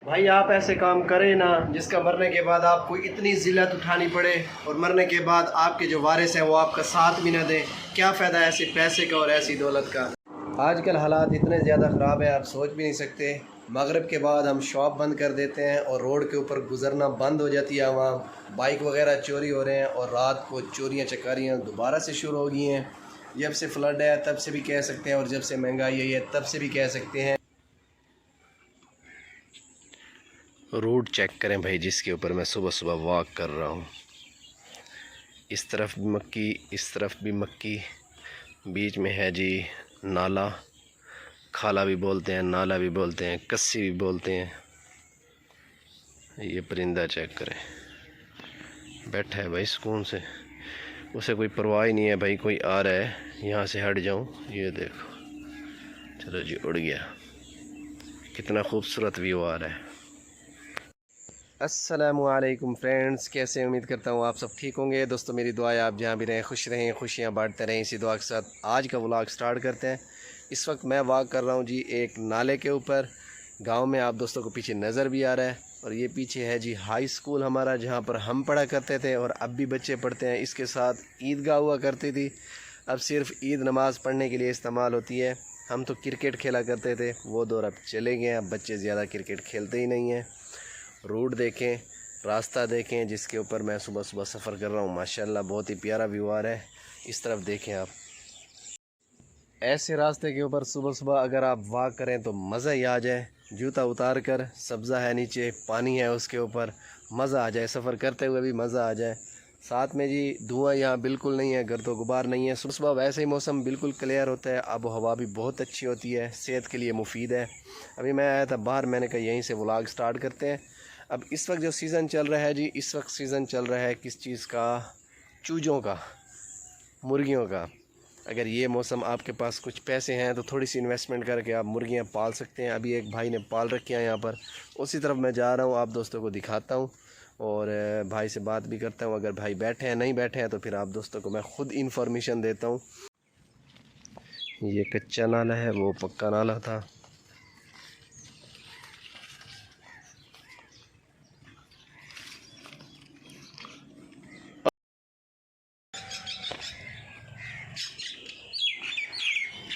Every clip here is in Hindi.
भाई आप ऐसे काम करें ना जिसका मरने के बाद आपको इतनी ज़िल्लत उठानी पड़े और मरने के बाद आपके जो वारिस हैं वो आपका साथ भी ना दें। क्या फ़ायदा ऐसे पैसे का और ऐसी दौलत का। आजकल हालात इतने ज़्यादा ख़राब है आप सोच भी नहीं सकते। मगरिब के बाद हम शॉप बंद कर देते हैं और रोड के ऊपर गुजरना बंद हो जाती है आवाम। बाइक वगैरह चोरी हो रहे हैं और रात को चोरियाँ चकारियाँ दोबारा से शुरू हो गई हैं। जब से फ्लड है तब से भी कह सकते हैं और जब से महंगाई आई है तब से भी कह सकते हैं। रोड चेक करें भाई जिसके ऊपर मैं सुबह सुबह वॉक कर रहा हूँ। इस तरफ भी मक्की, इस तरफ भी मक्की, बीच में है जी नाला। खाला भी बोलते हैं, नाला भी बोलते हैं, कस्सी भी बोलते हैं। ये परिंदा चेक करें, बैठा है भाई सुकून से, उसे कोई परवाह ही नहीं है भाई कोई आ रहा है यहाँ से हट जाऊँ। ये देखो, चलो जी उड़ गया। कितना खूबसूरत व्यू आ रहा है। अस्सलामुअलैकुम फ्रेंड्स, कैसे उम्मीद करता हूँ आप सब ठीक होंगे। दोस्तों मेरी दुआ है आप जहाँ भी रहें खुश रहें, खुशियाँ बांटते रहें। इसी दुआ के साथ आज का व्लॉग स्टार्ट करते हैं। इस वक्त मैं वॉक कर रहा हूँ जी एक नाले के ऊपर गांव में। आप दोस्तों को पीछे नज़र भी आ रहा है और ये पीछे है जी हाई स्कूल हमारा जहाँ पर हम पढ़ा करते थे और अब भी बच्चे पढ़ते हैं। इसके साथ ईदगाह हुआ करती थी, अब सिर्फ ईद नमाज़ पढ़ने के लिए इस्तेमाल होती है। हम तो क्रिकेट खेला करते थे, वो दौर अब चले गए। अब बच्चे ज़्यादा क्रिकेट खेलते ही नहीं हैं। रोड देखें, रास्ता देखें जिसके ऊपर मैं सुबह सुबह सफ़र कर रहा हूँ। माशाल्लाह बहुत ही प्यारा व्यू आ रहा है। इस तरफ देखें आप, ऐसे रास्ते के ऊपर सुबह सुबह अगर आप वॉक करें तो मज़ा ही आ जाए। जूता उतार कर, सब्ज़ा है नीचे, पानी है उसके ऊपर, मज़ा आ जाए। सफ़र करते हुए भी मज़ा आ जाए। साथ में जी धुआं यहाँ बिल्कुल नहीं है, गर्दो गुबार नहीं है। सुबह सुबह वैसे ही मौसम बिल्कुल क्लियर होता है, आबो हवा भी बहुत अच्छी होती है, सेहत के लिए मुफीद है। अभी मैं आया था बाहर, मैंने कहा यहीं से व्लॉग स्टार्ट करते हैं। अब इस वक्त जो सीज़न चल रहा है जी, इस वक्त सीज़न चल रहा है किस चीज़ का? चूज़ों का, मुर्गियों का। अगर ये मौसम आपके पास कुछ पैसे हैं तो थोड़ी सी इन्वेस्टमेंट करके आप मुर्गियाँ पाल सकते हैं। अभी एक भाई ने पाल रखी है यहाँ पर, उसी तरफ मैं जा रहा हूँ, आप दोस्तों को दिखाता हूँ और भाई से बात भी करता हूँ। अगर भाई बैठे हैं, नहीं बैठे हैं तो फिर आप दोस्तों को मैं ख़ुद इन्फॉर्मेशन देता हूँ। ये कच्चा नाला है, वो पक्का नाला था।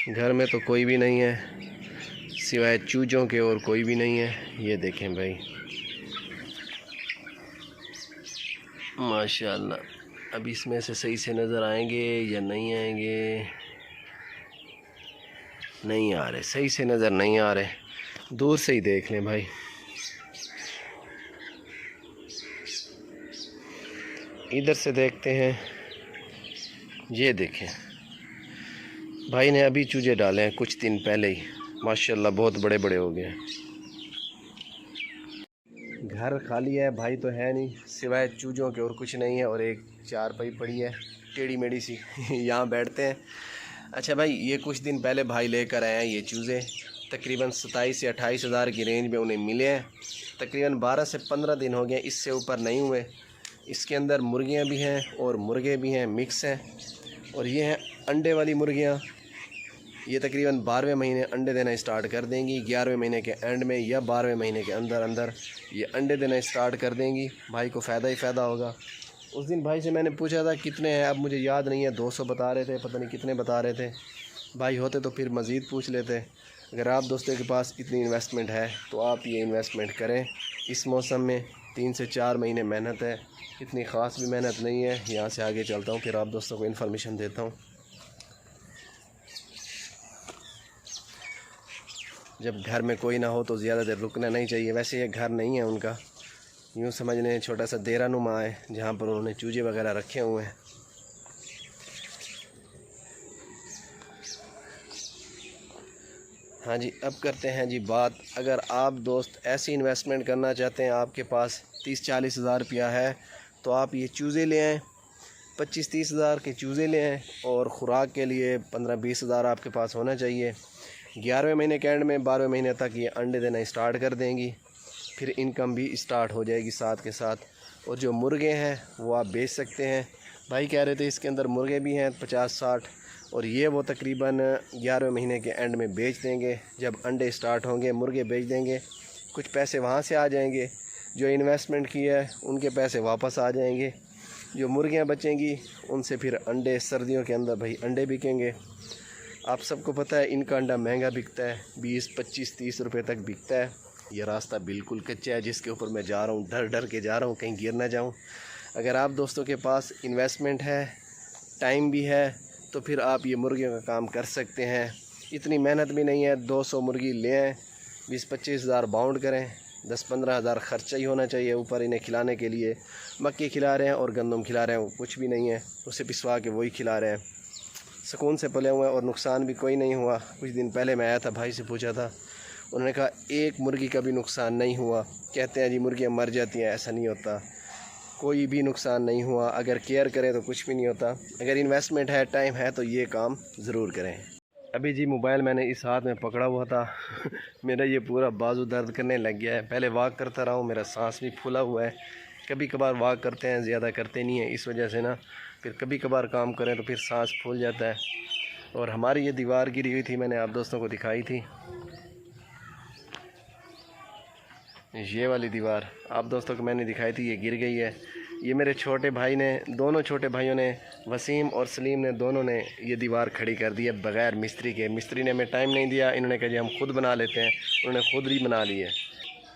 घर में तो कोई भी नहीं है सिवाय चूज़ों के, और कोई भी नहीं है। ये देखें भाई माशाल्लाह। अब इसमें से सही से नज़र आएंगे या नहीं आएंगे? नहीं आ रहे, सही से नज़र नहीं आ रहे। दूर से ही देख लें भाई। इधर से देखते हैं। ये देखें, भाई ने अभी चूजे डाले हैं कुछ दिन पहले ही, माशाल्लाह बहुत बड़े बड़े हो गए हैं। घर खाली है, भाई तो है नहीं, सिवाय चूज़ों के और कुछ नहीं है। और एक चारपाई पड़ी है टेढ़ी मेढ़ी सी यहाँ बैठते हैं। अच्छा भाई, ये कुछ दिन पहले भाई लेकर आए हैं ये चूज़े, तकरीबन 27 से 28 हज़ार की रेंज में उन्हें मिले हैं। तकरीबन 12 से 15 दिन हो गए, इससे ऊपर नहीं हुए। इसके अंदर मुर्गियाँ भी हैं और मुर्गे भी हैं, मिक्स हैं। और ये हैं अंडे वाली मुर्गियाँ। ये तकरीबन 12वें महीने अंडे देना स्टार्ट कर देंगी। 11वें महीने के एंड में या 12वें महीने के अंदर अंदर ये अंडे देना स्टार्ट कर देंगी। भाई को फ़ायदा ही फ़ायदा होगा। उस दिन भाई से मैंने पूछा था कितने हैं, अब मुझे याद नहीं है, 200 बता रहे थे, पता नहीं कितने बता रहे थे। भाई होते तो फिर मज़ीद पूछ लेते। अगर आप दोस्तों के पास इतनी इन्वेस्टमेंट है तो आप ये इन्वेस्टमेंट करें। इस मौसम में 3 से 4 महीने मेहनत है, इतनी ख़ास भी मेहनत नहीं है। यहाँ से आगे चलता हूँ, फिर आप दोस्तों को इन्फॉर्मेशन देता हूँ। जब घर में कोई ना हो तो ज़्यादा देर रुकना नहीं चाहिए। वैसे ये घर नहीं है उनका, यूँ समझ लें छोटा सा देरा नुमा है जहाँ पर उन्होंने चूजे वगैरह रखे हुए हैं। हाँ जी, अब करते हैं जी बात। अगर आप दोस्त ऐसी इन्वेस्टमेंट करना चाहते हैं, आपके पास 30-40 हज़ार रुपया है, तो आप ये चूज़े ले आएँ। 25-30 हज़ार के चूज़े ले आएँ और ख़ुराक के लिए 15-20 हज़ार आपके पास होना चाहिए। 11वें महीने के एंड में 12वें महीने तक ये अंडे देना स्टार्ट कर देंगी, फिर इनकम भी स्टार्ट हो जाएगी साथ के साथ। और जो मुर्गे हैं वो आप बेच सकते हैं। भाई कह रहे थे इसके अंदर मुर्गे भी हैं 50-60, और ये वो तकरीबन 11वें महीने के एंड में बेच देंगे। जब अंडे स्टार्ट होंगे मुर्गे बेच देंगे। कुछ पैसे वहाँ से आ जाएंगे, जो इन्वेस्टमेंट की है उनके पैसे वापस आ जाएंगे, जो मुर्गियाँ बचेंगी उनसे फिर अंडे, सर्दियों के अंदर भाई अंडे बिकेंगे। आप सबको पता है इनका अंडा महंगा बिकता है, 20, 25, 30 रुपये तक बिकता है। ये रास्ता बिल्कुल कच्चा है जिसके ऊपर मैं जा रहा हूँ, डर डर के जा रहा हूँ कहीं गिर ना जाऊँ। अगर आप दोस्तों के पास इन्वेस्टमेंट है, टाइम भी है, तो फिर आप ये मुर्गियों का काम कर सकते हैं। इतनी मेहनत भी नहीं है, 200 मुर्गी ले आएँ, 20-25 हज़ार बाउंड करें, 10-15 हज़ार ख़र्चा ही होना चाहिए ऊपर इन्हें खिलाने के लिए। मक्के खिला रहे हैं और गंदम खिला रहे हैं, वो कुछ भी नहीं है, उसे पिसवा के वही खिला रहे हैं। सुकून से पले हुए हैं और नुकसान भी कोई नहीं हुआ। कुछ दिन पहले मैं आया था, भाई से पूछा था, उन्होंने कहा एक मुर्गी का भी नुकसान नहीं हुआ। कहते हैं जी मुर्गियाँ मर जाती हैं, ऐसा नहीं होता, कोई भी नुकसान नहीं हुआ। अगर केयर करें तो कुछ भी नहीं होता। अगर इन्वेस्टमेंट है, टाइम है, तो ये काम ज़रूर करें। अभी जी मोबाइल मैंने इस हाथ में पकड़ा हुआ था मेरा ये पूरा बाजू दर्द करने लग गया है। पहले वॉक करता रहा हूँ, मेरा सांस भी फूला हुआ है। कभी कभार वॉक करते हैं, ज़्यादा करते नहीं हैं, इस वजह से ना फिर कभी कभार काम करें तो फिर सांस फूल जाता है। और हमारी ये दीवार गिरी हुई थी, मैंने आप दोस्तों को दिखाई थी, ये वाली दीवार आप दोस्तों को मैंने दिखाई थी, ये गिर गई है। ये मेरे छोटे भाई ने, दोनों छोटे भाइयों ने, वसीम और सलीम ने, दोनों ने ये दीवार खड़ी कर दी है बग़ैर मिस्त्री के। मिस्त्री ने हमें टाइम नहीं दिया, इन्होंने कहा जी हम खुद बना लेते हैं, उन्होंने खुद ही बना ली है।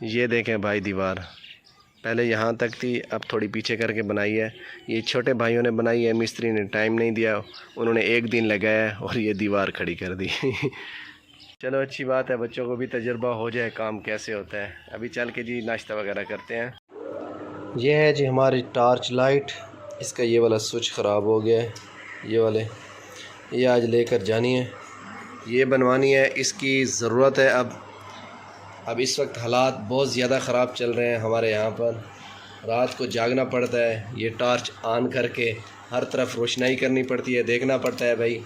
ये देखें भाई दीवार पहले यहाँ तक थी, अब थोड़ी पीछे करके बनाई है। ये छोटे भाइयों ने बनाई है, मिस्त्री ने टाइम नहीं दिया, उन्होंने एक दिन लगाया और ये दीवार खड़ी कर दी चलो अच्छी बात है, बच्चों को भी तजुर्बा हो जाए काम कैसे होता है। अभी चल के जी नाश्ता वगैरह करते हैं। ये है जी हमारी टॉर्च लाइट, इसका ये वाला स्विच ख़राब हो गया है, ये वाले, ये आज लेकर जानी है, ये बनवानी है, इसकी ज़रूरत है। अब इस वक्त हालात बहुत ज़्यादा ख़राब चल रहे हैं हमारे यहाँ पर, रात को जागना पड़ता है, ये टॉर्च ऑन करके हर तरफ रोशनाई करनी पड़ती है, देखना पड़ता है। भाई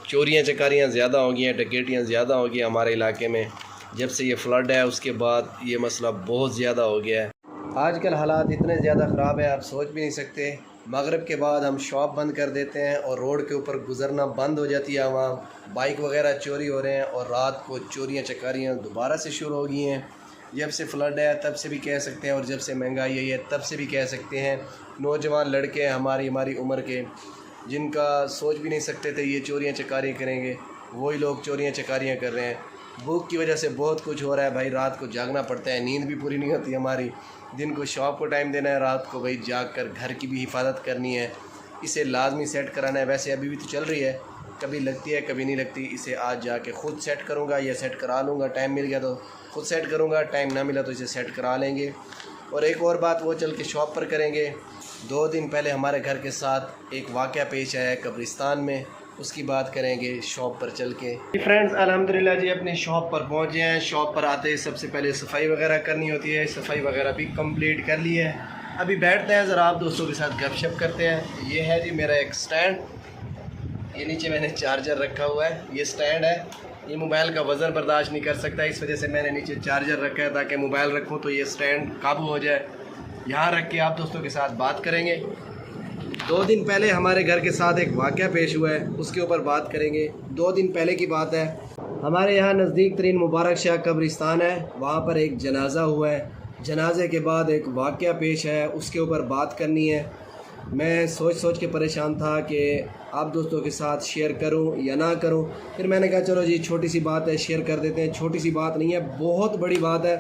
चोरियाँ चकारियाँ ज़्यादा हो गई हैं, डकैतियाँ ज़्यादा हो गई हमारे इलाके में। जब से ये फ्लड है उसके बाद ये मसला बहुत ज़्यादा हो गया है। आजकल हालात इतने ज़्यादा ख़राब है, आप सोच भी नहीं सकते। मगरिब के बाद हम शॉप बंद कर देते हैं और रोड के ऊपर गुजरना बंद हो जाती है, वहाँ बाइक वगैरह चोरी हो रहे हैं और रात को चोरियाँ चकारियाँ दोबारा से शुरू हो गई हैं। जब से फ्लड है तब से भी कह सकते हैं, और जब से महंगाई आई है तब से भी कह सकते हैं। नौजवान लड़के हैं हमारी उम्र के, जिनका सोच भी नहीं सकते थे ये चोरियाँ चकारियाँ करेंगे, वही लोग चोरियाँ चकारियाँ कर रहे हैं। भूख की वजह से बहुत कुछ हो रहा है भाई, रात को जागना पड़ता है, नींद भी पूरी नहीं होती हमारी। दिन को शॉप को टाइम देना है, रात को भाई जाग कर घर की भी हिफाजत करनी है, इसे लाजमी सेट कराना है। वैसे अभी भी तो चल रही है, कभी लगती है कभी नहीं लगती। इसे आज जाके ख़ुद सेट करूँगा या सेट करा लूँगा, टाइम मिल गया तो ख़ुद सेट करूँगा, टाइम ना मिला तो इसे सेट करा लेंगे। और एक और बात वो चल के शॉप पर करेंगे। 2 दिन पहले हमारे घर के साथ एक वाक़या पेश आया है कब्रिस्तान में, उसकी बात करेंगे शॉप पर चल के। फ्रेंड्स अल्हम्दुलिल्लाह जी अपनी शॉप पर पहुंचे हैं। शॉप पर आते ही सबसे पहले सफाई वगैरह करनी होती है, सफाई वगैरह भी कंप्लीट कर ली है। अभी बैठते हैं, ज़रा आप दोस्तों के साथ गपशप करते हैं। ये है जी मेरा एक स्टैंड, ये नीचे मैंने चार्जर रखा हुआ है, ये स्टैंड है, ये मोबाइल का वज़न बर्दाश्त नहीं कर सकता, इस वजह से मैंने नीचे चार्जर रखा है ताकि मोबाइल रखूँ तो ये स्टैंड काबू हो जाए। यहाँ रख के आप दोस्तों के साथ बात करेंगे। 2 दिन पहले हमारे घर के साथ एक वाक़या पेश हुआ है, उसके ऊपर बात करेंगे। 2 दिन पहले की बात है, हमारे यहाँ नज़दीक तरीन मुबारक शाह कब्रिस्तान है, वहाँ पर एक जनाजा हुआ है। जनाजे के बाद एक वाक़या पेश है, उसके ऊपर बात करनी है। मैं सोच के परेशान था कि आप दोस्तों के साथ शेयर करूं या ना करूं। फिर मैंने कहा चलो जी छोटी सी बात है, शेयर कर देते हैं। छोटी सी बात नहीं है, बहुत बड़ी बात है,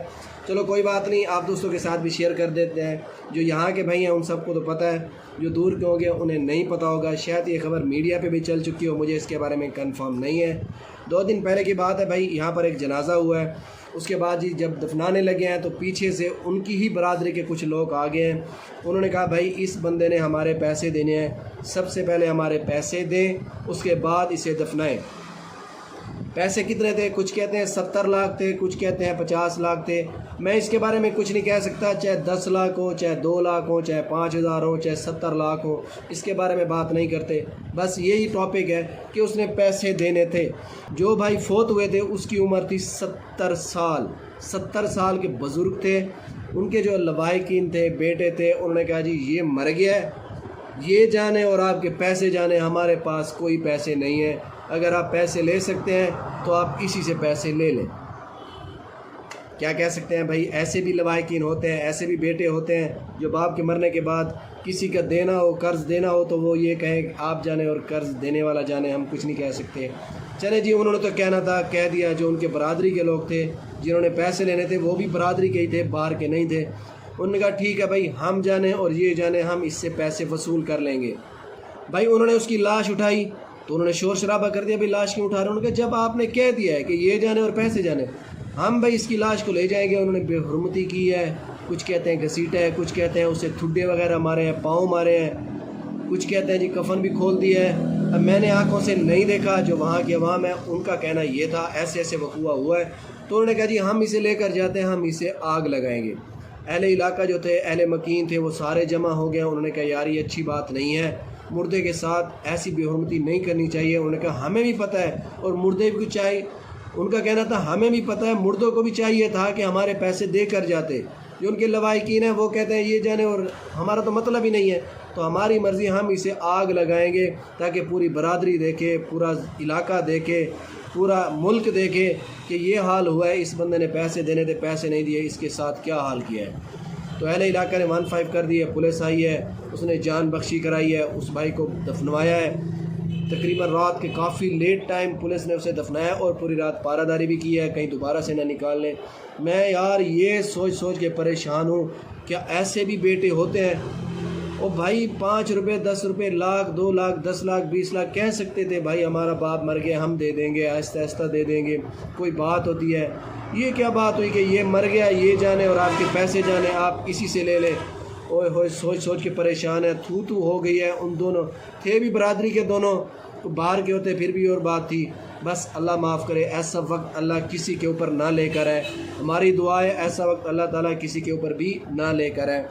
चलो कोई बात नहीं, आप दोस्तों के साथ भी शेयर कर देते हैं। जो यहाँ के भाई हैं उन सबको तो पता है, जो दूर के होंगे उन्हें नहीं पता होगा। शायद ये खबर मीडिया पे भी चल चुकी हो, मुझे इसके बारे में कंफर्म नहीं है। 2 दिन पहले की बात है भाई, यहाँ पर एक जनाजा हुआ है। उसके बाद जी जब दफनाने लगे हैं तो पीछे से उनकी ही बरादरी के कुछ लोग आ गए हैं। उन्होंने कहा भाई इस बंदे ने हमारे पैसे देने हैं, सबसे पहले हमारे पैसे दें, उसके बाद इसे दफनाएं। पैसे कितने थे? कुछ कहते हैं 70 लाख थे, कुछ कहते हैं 50 लाख थे। मैं इसके बारे में कुछ नहीं कह सकता, चाहे 10 लाख हो, चाहे 2 लाख हो, चाहे 5000 हो, चाहे 70 लाख हो, इसके बारे में बात नहीं करते। बस यही टॉपिक है कि उसने पैसे देने थे। जो भाई फोत हुए थे उसकी उम्र थी 70 साल। 70 साल के बुज़ुर्ग थे। उनके जो लवाहिकीन थे, बेटे थे, उन्होंने कहा जी ये मर गया है, ये जाने और आपके पैसे जाने, हमारे पास कोई पैसे नहीं है। अगर आप पैसे ले सकते हैं तो आप इसी से पैसे ले लें। क्या कह सकते हैं भाई, ऐसे भी लवाहिकीन होते हैं, ऐसे भी बेटे होते हैं जो बाप के मरने के बाद किसी का देना हो, कर्ज देना हो तो वो ये कहें आप जाने और कर्ज देने वाला जाने, हम कुछ नहीं कह सकते। चले जी, उन्होंने तो कहना था कह दिया। जो उनके बरादरी के लोग थे जिन्होंने पैसे लेने थे वो भी बरादरी के ही थे, बाहर के नहीं थे। उन्होंने कहा ठीक है भाई, हम जाने और ये जाने, हम इससे पैसे वसूल कर लेंगे। भाई उन्होंने उसकी लाश उठाई तो उन्होंने शोर शराबा कर दिया, भाई लाश क्यों उठा रहे हैं। उन्होंने कहा जब आपने कह दिया है कि ये जाने और पैसे जाने, हम भाई इसकी लाश को ले जाएंगे। उन्होंने बेहुरमती की है, कुछ कहते हैं घसीटा है, कुछ कहते हैं उसे ठुड्डे वगैरह मारे हैं, पाँव मारे हैं, कुछ कहते हैं जी कफन भी खोल दिया है। अब मैंने आंखों से नहीं देखा, जो वहाँ के वहाँ में उनका कहना ये था ऐसे ऐसे वकूआ हुआ है। तो उन्होंने कहा जी हम इसे लेकर जाते हैं, हम इसे आग लगाएंगे। अहले इलाका जो थे, अहले मकीन थे, वो सारे जमा हो गए। उन्होंने कहा यार ये अच्छी बात नहीं है, मुर्दे के साथ ऐसी बेहुरमती नहीं करनी चाहिए। उन्होंने कहा हमें भी पता है और मुर्दे भी चाहिए। उनका कहना था हमें भी पता है, मुर्दों को भी चाहिए था कि हमारे पैसे दे कर जाते। जो उनके लवाहिकीन हैं वो कहते हैं ये जाने और हमारा तो मतलब ही नहीं है, तो हमारी मर्ज़ी, हम इसे आग लगाएंगे ताकि पूरी बरादरी देखे, पूरा इलाका देखे, पूरा मुल्क देखे कि ये हाल हुआ है, इस बंदे ने पैसे देने थे, पैसे नहीं दिए, इसके साथ क्या हाल किया है। तो अहले इलाका ने 15 कर दिए, पुलिस आई है, उसने जान बख्शी कराई है, उस भाई को दफनवाया है। तकरीबन रात के काफ़ी लेट टाइम पुलिस ने उसे दफनाया और पूरी रात पहरादारी भी की है, कहीं दोबारा से ना निकाल लें। मैं यार ये सोच सोच के परेशान हूँ, क्या ऐसे भी बेटे होते हैं। ओ भाई 5 रुपये 10 रुपये, लाख 2 लाख 10 लाख 20 लाख कह सकते थे भाई हमारा बाप मर गया हम दे देंगे, आहिस्ता आहिस्ता दे देंगे, कोई बात होती है। ये क्या बात हुई कि ये मर गया ये जाने और आपके पैसे जाने, आप इसी से ले लें। ओए होए सोच सोच के परेशान है, थू थू हो गई है। उन दोनों थे भी बरादरी के दोनों, तो बाहर के होते फिर भी और बात थी। बस अल्लाह माफ़ करे, ऐसा वक्त अल्लाह किसी के ऊपर ना लेकर है। हमारी दुआ है ऐसा वक्त अल्लाह ताला किसी के ऊपर भी ना लेकर है।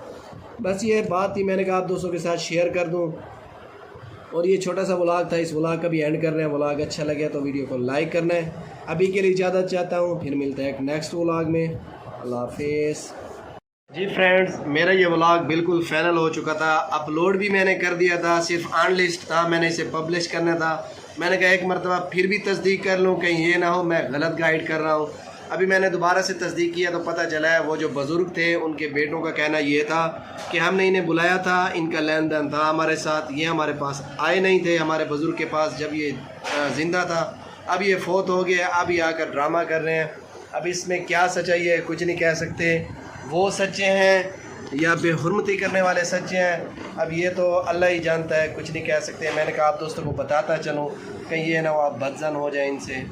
बस ये बात थी, मैंने कहा आप दोस्तों के साथ शेयर कर दूं। और ये छोटा सा व्लॉग था, इस व्लॉग का भी एंड कर रहे हैं। व्लॉग अच्छा लगे तो वीडियो को लाइक करना है। अभी के लिए इजाज़त चाहता हूँ, फिर मिलते हैं एक नेक्स्ट व्लॉग में। अल्लाह हाफिज़। जी फ्रेंड्स, मेरा ये व्लॉग बिल्कुल फाइनल हो चुका था, अपलोड भी मैंने कर दिया था, सिर्फ ऑन लिस्ट था, मैंने इसे पब्लिश करना था। मैंने कहा एक मरतबा फिर भी तस्दीक कर लूँ, कहीं ये ना हो मैं गलत गाइड कर रहा हूँ। अभी मैंने दोबारा से तस्दीक किया तो पता चला है वो जो बुज़ुर्ग थे उनके बेटों का कहना ये था कि हमने इन्हें बुलाया था, इनका लेन देन था हमारे साथ, ये हमारे पास आए नहीं थे, हमारे बुज़ुर्ग के पास जब ये ज़िंदा था। अब ये फ़ौत हो गया, अब ये आकर ड्रामा कर रहे हैं। अब इसमें क्या सच्चाई है कुछ नहीं कह सकते, वो सच्चे हैं या बेहुरमती करने वाले सच्चे हैं, अब ये तो अल्लाह ही जानता है, कुछ नहीं कह सकते। मैंने कहा आप दोस्तों को बताता चलूँ, कहीं ये ना हो आप बदजन हो जाए इनसे।